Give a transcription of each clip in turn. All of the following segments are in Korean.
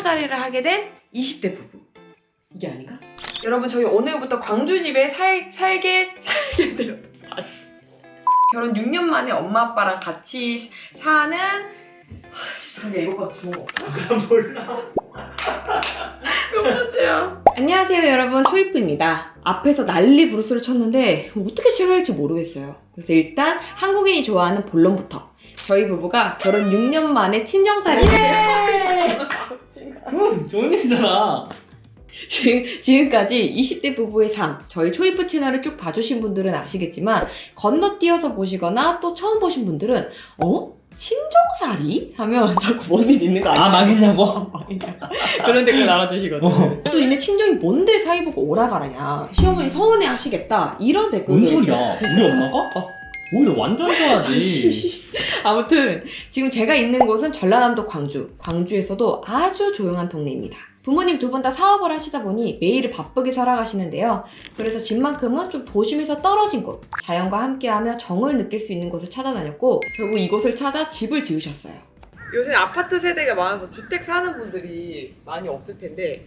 친정살이를 하게 된 20대 부부. 이게 아닌가? 여러분, 저희 오늘부터 광주집에 살게 돼요. 다시. 결혼 6년 만에 엄마 아빠랑 같이 사는 자기야, 이거보다 좋은 거 없어? 난 몰라. 몇 번째야? 안녕하세요 여러분, 초이프입니다. 앞에서 난리 부르스를 쳤는데 어떻게 시작할지 모르겠어요. 그래서 일단 한국인이 좋아하는 본론부터. 저희 부부가 결혼 6년 만에 친정살이를 해요. 좋은 일이잖아. 지금까지 20대 부부의 삶, 저희 초이프 채널을 쭉 봐주신 분들은 아시겠지만 건너뛰어서 보시거나 또 처음 보신 분들은 친정살이? 하면 자꾸 뭔 일 있는 거 아니야? 망했냐고? 그런 댓글 달아주시거든. 또 니네 친정이 뭔데 사이보고 오라가라냐, 시어머니 서운해 하시겠다, 이런 댓글도 뭔 소리야? 우리 엄마가? 오히려 완전 좋아하지. 아무튼 지금 제가 있는 곳은 전라남도 광주에서도 아주 조용한 동네입니다. 부모님 두 분 다 사업을 하시다 보니 매일을 바쁘게 살아가시는데요. 그래서 집만큼은 좀 도심에서 떨어진 곳, 자연과 함께하며 정을 느낄 수 있는 곳을 찾아다녔고 결국 이곳을 찾아 집을 지으셨어요. 요새 아파트 세대가 많아서 주택 사는 분들이 많이 없을 텐데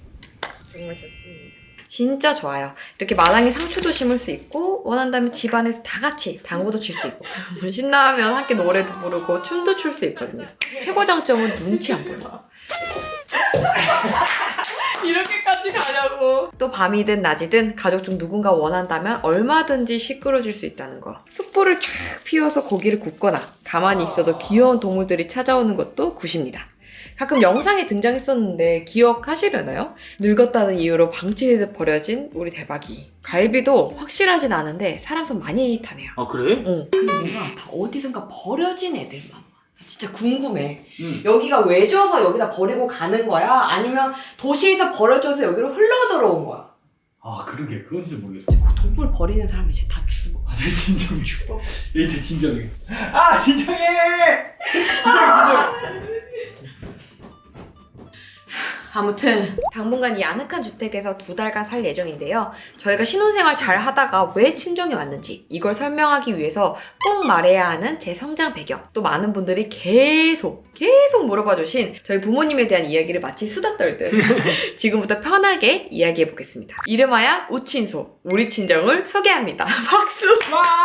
정말 좋습니다. 진짜 좋아요. 이렇게 마당에 상추도 심을 수 있고 원한다면 집 안에서 다 같이 당구도 칠 수 있고 신나면 함께 노래도 부르고 춤도 출 수 있거든요. 최고 장점은 눈치 안 보는 거. 이렇게까지 가냐고. 또 밤이든 낮이든 가족 중 누군가 원한다면 얼마든지 시끄러질 수 있다는 거. 숯불을 쫙 피워서 고기를 굽거나 가만히 있어도 귀여운 동물들이 찾아오는 것도 굿입니다. 가끔 영상에 등장했었는데 기억하시려나요? 늙었다는 이유로 방치되듯 버려진 우리 대박이. 갈비도 확실하진 않은데 사람 손 많이 타네요. 아 그래? 응. 근데 뭔가 다 어디선가 버려진 애들만. 진짜 궁금해. 응. 여기가 외져서 여기다 버리고 가는 거야? 아니면 도시에서 버려져서 여기로 흘러 들어온 거야? 아 그러게, 그건 진짜 모르겠어. 그 동물 버리는 사람이 이제 다 죽어. 아, 내 진정해. 죽어. 얘 진정해. 아 진정해. 진정해. 아무튼 당분간 이 아늑한 주택에서 2달간 살 예정인데요. 저희가 신혼생활 잘 하다가 왜 친정에 왔는지 이걸 설명하기 위해서 꼭 말해야 하는 제 성장 배경, 또 많은 분들이 계속 물어봐 주신 저희 부모님에 대한 이야기를 마치 수다 떨듯 지금부터 편하게 이야기해 보겠습니다. 이름하여 우친소, 우리 친정을 소개합니다. 박수! 와.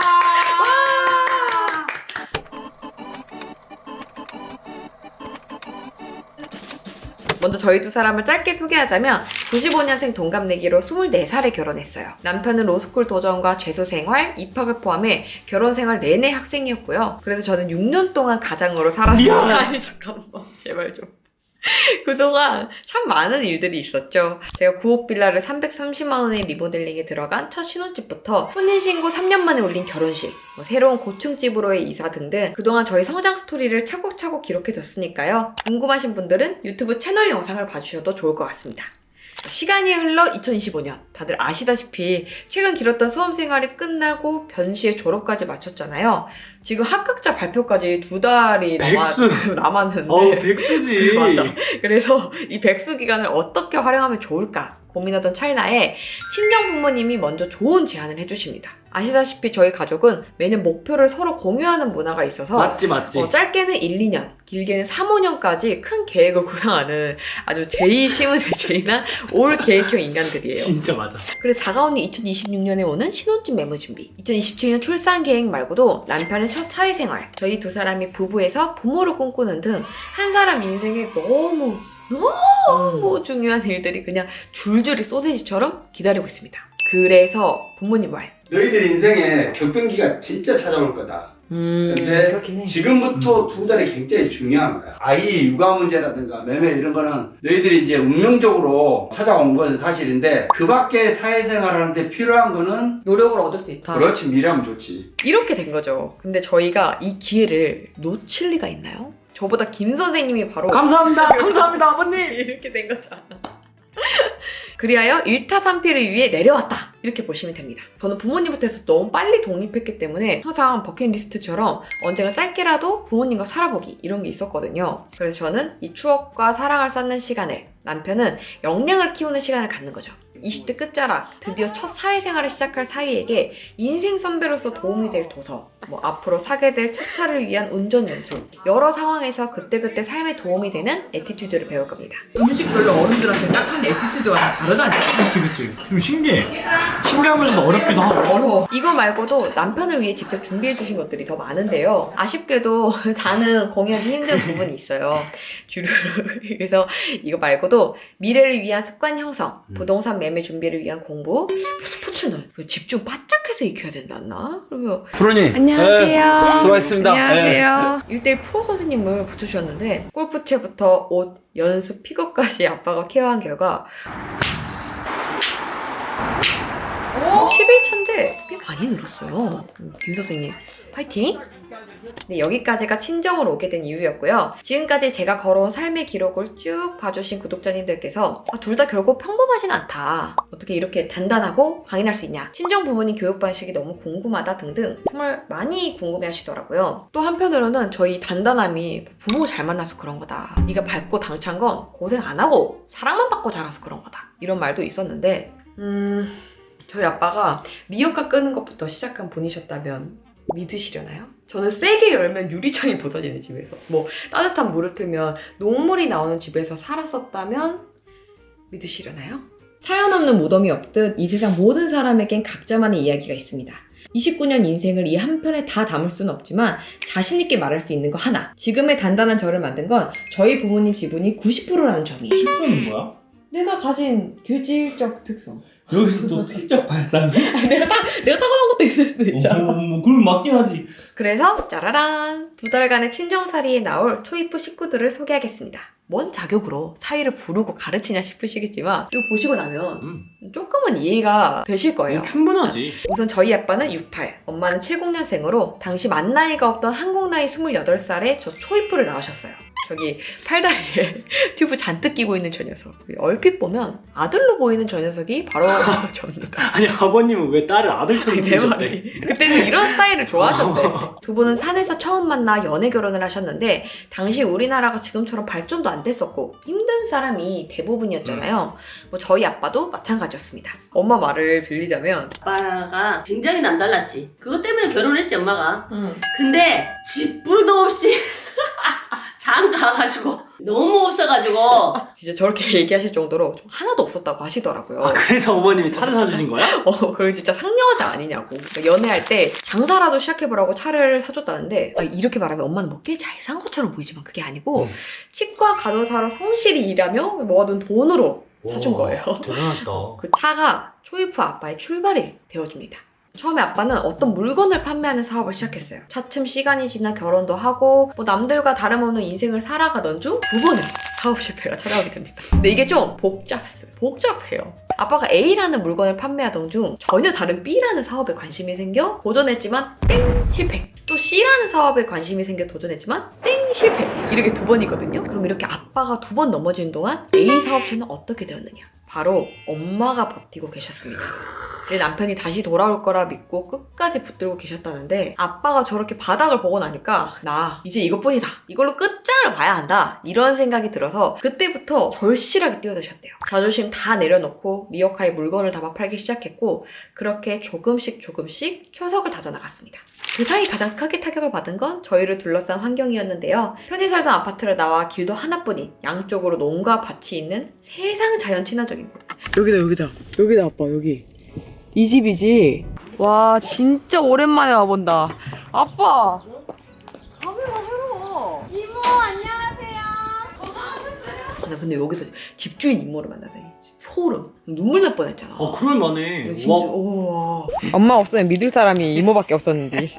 먼저 저희 두 사람을 짧게 소개하자면 95년생 동갑내기로 24살에 결혼했어요. 남편은 로스쿨 도전과 재수생활, 입학을 포함해 결혼생활 내내 학생이었고요. 그래서 저는 6년 동안 가장으로 살았어요. 아니 잠깐만, 제발 좀. 그동안 참 많은 일들이 있었죠. 제가 9억 빌라를 330만 원의 리모델링에 들어간 첫 신혼집부터 혼인신고 3년 만에 올린 결혼식, 새로운 고층집으로의 이사 등등 그동안 저희 성장 스토리를 차곡차곡 기록해뒀으니까요. 궁금하신 분들은 유튜브 채널 영상을 봐주셔도 좋을 것 같습니다. 시간이 흘러 2025년, 다들 아시다시피 최근 길었던 수험생활이 끝나고 변시의 졸업까지 마쳤잖아요. 지금 합격자 발표까지 2달이 남았는데 백수지. 맞아. 그래서 이 백수 기간을 어떻게 활용하면 좋을까 고민하던 찰나에 친정 부모님이 먼저 좋은 제안을 해주십니다. 아시다시피 저희 가족은 매년 목표를 서로 공유하는 문화가 있어서 맞지. 짧게는 1, 2년, 길게는 3, 5년까지 큰 계획을 구상하는 아주 제이심은 제이나 올 계획형 인간들이에요. 진짜 맞아. 그래서 다가오는 2026년에 오는 신혼집 매물 준비, 2027년 출산 계획 말고도 남편의 첫 사회생활, 저희 두 사람이 부부에서 부모를 꿈꾸는 등 한 사람 인생에 너무 중요한 일들이 그냥 줄줄이 소세지처럼 기다리고 있습니다. 그래서 부모님 말, 너희들 인생에 격변기가 진짜 찾아올 거다. 근데 그렇긴 해. 지금부터 2달이 굉장히 중요한 거야. 아이 육아 문제라든가 매매 이런 거는 너희들이 이제 운명적으로 찾아온 건 사실인데 그 밖에 사회생활하는데 필요한 거는 노력을 얻을 수 있다. 그렇지, 미래하면 좋지. 이렇게 된 거죠. 근데 저희가 이 기회를 놓칠 리가 있나요? 저보다 김 선생님이 바로 감사합니다 아버님. 이렇게 된 거잖아. 그리하여 1타3피를 위해 내려왔다, 이렇게 보시면 됩니다. 저는 부모님부터 해서 너무 빨리 독립했기 때문에 항상 버킷리스트처럼 언젠가 짧게라도 부모님과 살아보기 이런 게 있었거든요. 그래서 저는 이 추억과 사랑을 쌓는 시간을, 남편은 역량을 키우는 시간을 갖는 거죠. 20대 끝자락 드디어 첫 사회생활을 시작할 사위에게 인생 선배로서 도움이 될 도서, 앞으로 사게 될 첫 차를 위한 운전 연수, 여러 상황에서 그때그때 삶에 도움이 되는 애티튜드를 배울 겁니다. 음식별로 어른들한테 닦는 애티튜드가 다 다르다니까. 그치. 좀 신기해. 신기하면서도 어렵기도 하고. 어려워. 이거 말고도 남편을 위해 직접 준비해 주신 것들이 더 많은데요. 아쉽게도 다는 공유하기 힘든 부분이 있어요. 주르륵. 그래서 이거 말고도 미래를 위한 습관 형성, 부동산 매매 준비를 위한 공부, 스포츠는 집중 바짝해서 익혀야 된다나? 그러면 프로님. 안녕하세요. 수고하셨습니다. 안녕하세요. 1대1 프로 선생님을 붙으셨는데 골프채부터 옷, 연습, 픽업까지 아빠가 케어한 결과 11차인데 꽤 많이 늘었어요. 김 선생님 파이팅! 네, 여기까지가 친정으로 오게 된 이유였고요. 지금까지 제가 걸어온 삶의 기록을 쭉 봐주신 구독자님들께서 둘 다 결국 평범하진 않다. 어떻게 이렇게 단단하고 강인할 수 있냐. 친정 부모님 교육 방식이 너무 궁금하다 등등 정말 많이 궁금해 하시더라고요. 또 한편으로는 저희 단단함이 부모 잘 만나서 그런 거다. 네가 밝고 당찬 건 고생 안 하고 사랑만 받고 자라서 그런 거다. 이런 말도 있었는데 저희 아빠가 리어카 끄는 것부터 시작한 분이셨다면 믿으시려나요? 저는 세게 열면 유리창이 부서지는 집에서 따뜻한 물을 틀면 녹물이 나오는 집에서 살았었다면 믿으시려나요? 사연 없는 무덤이 없듯 이 세상 모든 사람에겐 각자만의 이야기가 있습니다. 29년 인생을 이 한 편에 다 담을 수는 없지만 자신 있게 말할 수 있는 거 하나. 지금의 단단한 저를 만든 건 저희 부모님 지분이 90%라는 점이에요. 10분은 뭐야? 내가 가진 교질적 특성. 여기서 또 특적 발상? 내가 타고난 것도 있을 수도 있잖아. 그럼 맞긴 하지. 그래서 짜라란 2달간의 친정살이에 나올 초입부 식구들을 소개하겠습니다. 뭔 자격으로 사위를 부르고 가르치냐 싶으시겠지만 이거 보시고 나면 조금은 이해가 되실 거예요. 충분하지. 우선 저희 아빠는 68, 엄마는 70년생으로 당시 만 나이가 없던 한국 나이 28살에 저 초입부를 나오셨어요. 저기 팔다리에 튜브 잔뜩 끼고 있는 저 녀석. 얼핏 보면 아들로 보이는 저 녀석이 바로 저입니다. 아니 아버님은 왜 딸을 아들처럼 내 키우셨대? 말이. 그때는 이런 스타일을 좋아하셨대. 두 분은 산에서 처음 만나 연애 결혼을 하셨는데 당시 우리나라가 지금처럼 발전도 안 됐었고 힘든 사람이 대부분이었잖아요. 저희 아빠도 마찬가지였습니다. 엄마 말을 빌리자면 아빠가 굉장히 남달랐지. 그것 때문에 결혼했지 엄마가. 근데 집불도 없이 장 가가지고 너무 없어가지고 진짜 저렇게 얘기하실 정도로 좀 하나도 없었다고 하시더라고요. 아 그래서 어머님이 차를 사주신 거야? 그걸 진짜 상여자 아니냐고. 그러니까 연애할 때 장사라도 시작해보라고 차를 사줬다는데 이렇게 말하면 엄마는 꽤 잘 산 것처럼 보이지만 그게 아니고 치과 간호사로 성실히 일하며 모아둔 돈으로 사준 거예요. 대단하시다. 그 차가 초이프 아빠의 출발이 되어줍니다. 처음에 아빠는 어떤 물건을 판매하는 사업을 시작했어요. 차츰 시간이 지나 결혼도 하고 남들과 다름없는 인생을 살아가던 중 두 번의 사업 실패가 찾아오게 됩니다. 근데 이게 좀 복잡해요. 아빠가 A라는 물건을 판매하던 중 전혀 다른 B라는 사업에 관심이 생겨 도전했지만 땡 실패. 또 C라는 사업에 관심이 생겨 도전했지만 땡 실패. 이렇게 두 번이거든요. 그럼 이렇게 아빠가 두 번 넘어진 동안 A 사업체는 어떻게 되었느냐? 바로 엄마가 버티고 계셨습니다. 내 남편이 다시 돌아올 거라 믿고 끝까지 붙들고 계셨다는데 아빠가 저렇게 바닥을 보고 나니까 나 이제 이것뿐이다. 이걸로 끝장을 봐야 한다. 이런 생각이 들어서 그때부터 절실하게 뛰어드셨대요. 자존심 다 내려놓고 리어카에 물건을 담아 팔기 시작했고 그렇게 조금씩 초석을 다져나갔습니다. 그 사이 가장 크게 타격을 받은 건 저희를 둘러싼 환경이었는데요. 편히 살던 아파트를 나와 길도 하나뿐인 양쪽으로 농가 밭이 있는 세상 자연 친화적인 곳. 여기다 아빠 여기. 이 집이지? 와 진짜 오랜만에 와본다. 아빠! 카메라 새로워. 이모 안녕하세요. 건강하셨어요? 나 근데 여기서 집주인 이모를 만나다니 소름. 눈물 날 뻔했잖아. 그럴만해. 진짜 우와. 엄마 없으면 믿을 사람이 이모밖에 없었는데.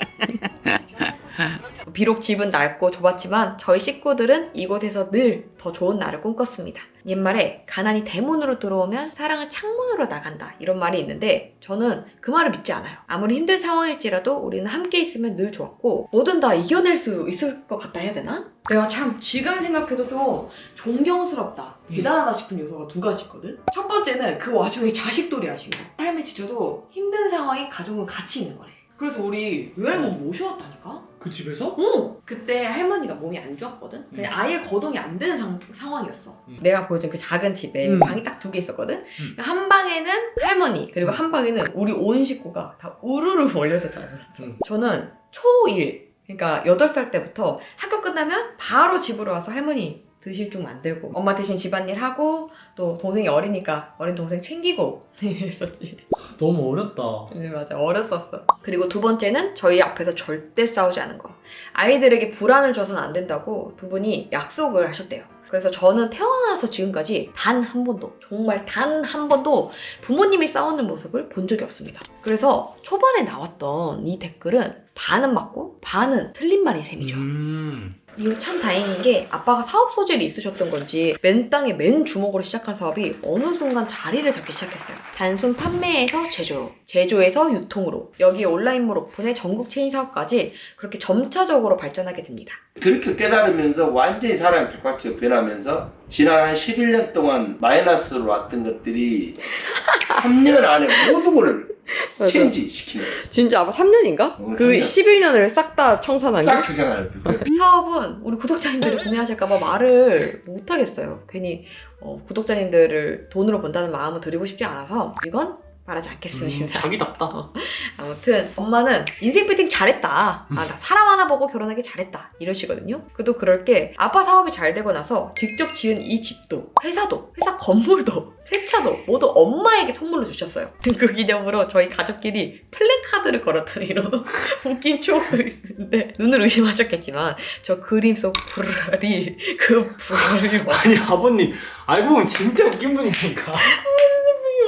비록 집은 낡고 좁았지만 저희 식구들은 이곳에서 늘 더 좋은 날을 꿈꿨습니다. 옛말에 가난이 대문으로 들어오면 사랑은 창문으로 나간다 이런 말이 있는데 저는 그 말을 믿지 않아요. 아무리 힘든 상황일지라도 우리는 함께 있으면 늘 좋았고 뭐든 다 이겨낼 수 있을 것 같다 해야 되나? 내가 참 지금 생각해도 좀 존경스럽다, 대단하다 싶은 요소가 두 가지 있거든? 첫 번째는 그 와중에 자식돌이 하신 거. 삶에 지쳐도 힘든 상황에 가족은 같이 있는 거래. 그래서 우리 외할머니 모셔왔다니까? 그 집에서? 어! 그때 할머니가 몸이 안 좋았거든? 그냥 아예 거동이 안 되는 상황이었어. 내가 보여준 그 작은 집에 방이 딱 2개 있었거든? 한 방에는 할머니, 그리고 한 방에는 우리 온 식구가 다 우르르 몰려서 자고 있었어. 저는 초1, 그러니까 8살 때부터 학교 끝나면 바로 집으로 와서 할머니 드실 쭉 만들고 엄마 대신 집안일 하고 또 동생이 어리니까 어린 동생 챙기고 이랬었지. 너무 어렸다. 네, 맞아. 어렸었어. 그리고 2번째는 저희 앞에서 절대 싸우지 않은 거. 아이들에게 불안을 줘서는 안 된다고 2분이 약속을 하셨대요. 그래서 저는 태어나서 지금까지 단 한 번도, 정말 단 한 번도 부모님이 싸우는 모습을 본 적이 없습니다. 그래서 초반에 나왔던 이 댓글은 반은 맞고 반은 틀린 말인 셈이죠. 이거 참 다행인 게 아빠가 사업 소질이 있으셨던 건지 맨 땅에 맨 주먹으로 시작한 사업이 어느 순간 자리를 잡기 시작했어요. 단순 판매에서 제조로, 제조에서 유통으로, 여기에 온라인몰 오픈에 전국 체인 사업까지 그렇게 점차적으로 발전하게 됩니다. 그렇게 깨달으면서 완전히 사람이 180도 변하면서 지난 한 11년 동안 마이너스로 왔던 것들이 3년 안에 모든 걸 체인지 시키는 거예요. 진짜 아빠 3년인가? 그 11년을 싹 다 청산한 싹 청산하는 거예요. 사업은 우리 구독자님들이 구매하실까봐 말을 못하겠어요. 괜히 구독자님들을 돈으로 본다는 마음을 드리고 싶지 않아서 이건 말하지 않겠습니다. 자기답다. 아무튼 엄마는 인생 배팅 잘했다. 나 사람 하나 보고 결혼하기 잘했다. 이러시거든요. 그래도 그럴 게 아빠 사업이 잘 되고 나서 직접 지은 이 집도 회사도 회사 건물도 세차도 모두 엄마에게 선물로 주셨어요. 그 기념으로 저희 가족끼리 플래카드를 걸었던 이런 웃긴 추억도 있는데 눈을 의심하셨겠지만 저 그림 속 불알이 그 불알이 아니 아버님 알고 보면 진짜 웃긴 분이니까.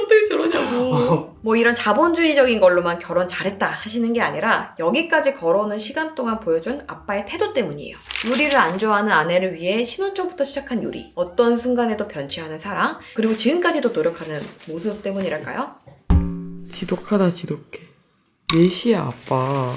어떻게 저러냐고. 뭐 이런 자본주의적인 걸로만 결혼 잘했다 하시는 게 아니라 여기까지 걸어오는 시간 동안 보여준 아빠의 태도 때문이에요. 요리를 안 좋아하는 아내를 위해 신혼 초부터 시작한 요리, 어떤 순간에도 변치 않은 사랑, 그리고 지금까지도 노력하는 모습 때문이랄까요? 지독하다 지독해. 4시야 아빠.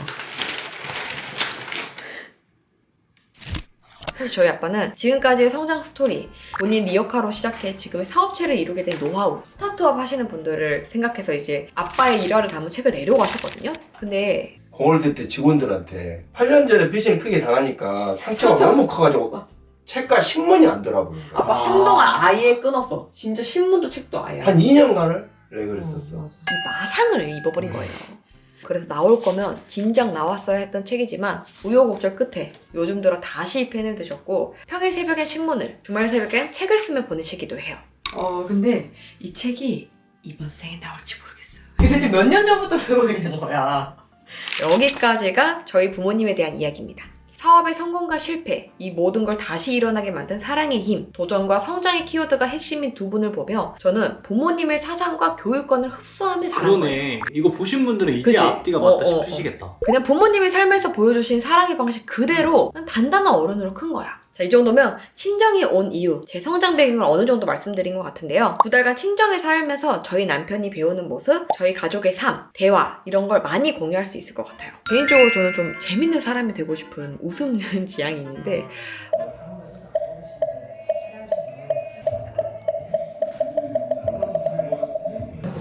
사실 저희 아빠는 지금까지의 성장 스토리, 본인 리어카로 시작해 지금의 사업체를 이루게 된 노하우, 스타트업 하시는 분들을 생각해서 이제 아빠의 일화를 담은 책을 내려고 하셨거든요. 근데 공월대 때 직원들한테 8년 전에 빚을 크게 당하니까 상처가 그렇죠. 너무 커가지고 책과 신문이 안 돌아보는 거야. 아빠 한동안 아예 끊었어. 진짜 신문도 책도 아예. 한 2년간을 왜 그랬었어. 이 마상을 입어버린 거예요. 그래서 나올 거면 진작 나왔어야 했던 책이지만 우여곡절 끝에 요즘 들어 다시 펜을 드셨고 평일 새벽엔 신문을, 주말 새벽엔 책을 쓰며 보내시기도 해요. 근데 이 책이 이번 생에 나올지 모르겠어요. 근데 지금 몇 년 전부터 쓰고 있는 거야. 여기까지가 저희 부모님에 대한 이야기입니다. 사업의 성공과 실패, 이 모든 걸 다시 일어나게 만든 사랑의 힘, 도전과 성장의 키워드가 핵심인 2분을 보며 저는 부모님의 사상과 교육관을 흡수하며 자란 거예요. 그러네. 이거 보신 분들은 이제 그치? 앞뒤가 맞다 싶으시겠다. 그냥 부모님이 삶에서 보여주신 사랑의 방식 그대로 단단한 어른으로 큰 거야. 자, 이 정도면 친정이 온 이유, 제 성장 배경을 어느 정도 말씀드린 것 같은데요. 2달간 친정에 살면서 저희 남편이 배우는 모습, 저희 가족의 삶, 대화 이런 걸 많이 공유할 수 있을 것 같아요. 개인적으로 저는 좀 재밌는 사람이 되고 싶은 웃음는 지향이 있는데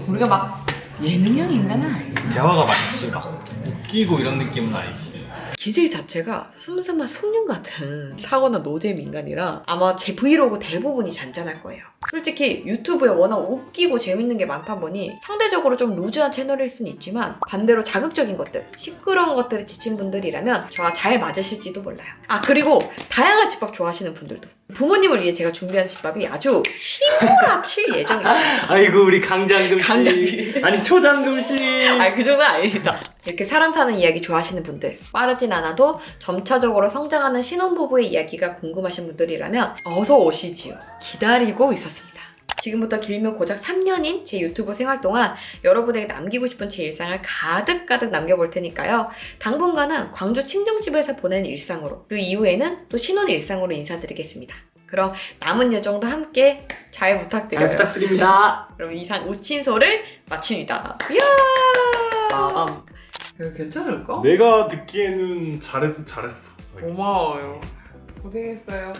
우리가 막 예능형 인간은 아니야. 대화가 많지 막 웃기고 이런 느낌은 아니지. 기질 자체가 슴슴한 숭늉 같은 타고난 노잼 인간이라 아마 제 브이로그 대부분이 잔잔할 거예요. 솔직히 유튜브에 워낙 웃기고 재밌는 게 많다 보니 상대적으로 좀 루즈한 채널일 수는 있지만 반대로 자극적인 것들, 시끄러운 것들에 지친 분들이라면 저와 잘 맞으실지도 몰라요. 그리고 다양한 집밥 좋아하시는 분들도. 부모님을 위해 제가 준비한 집밥이 아주 휘몰아칠 예정입니다. 아이고 우리 강장금씨. 강장금. 아니 초장금씨. 그 정도는 아닙니다. 이렇게 사람 사는 이야기 좋아하시는 분들, 빠르진 않아도 점차적으로 성장하는 신혼부부의 이야기가 궁금하신 분들이라면 어서 오시지요. 기다리고 있었습니다. 지금부터 길면 고작 3년인 제 유튜브 생활 동안 여러분에게 남기고 싶은 제 일상을 가득가득 남겨볼 테니까요. 당분간은 광주 친정집에서 보낸 일상으로, 그 이후에는 또 신혼 일상으로 인사드리겠습니다. 그럼 남은 여정도 함께 잘 부탁드려요. 잘 부탁드립니다. 그럼 이상 우친소를 마칩니다. 이야! 빠밤. 이거 괜찮을까? 내가 듣기에는 잘했어. 자기. 고마워요. 고생했어요.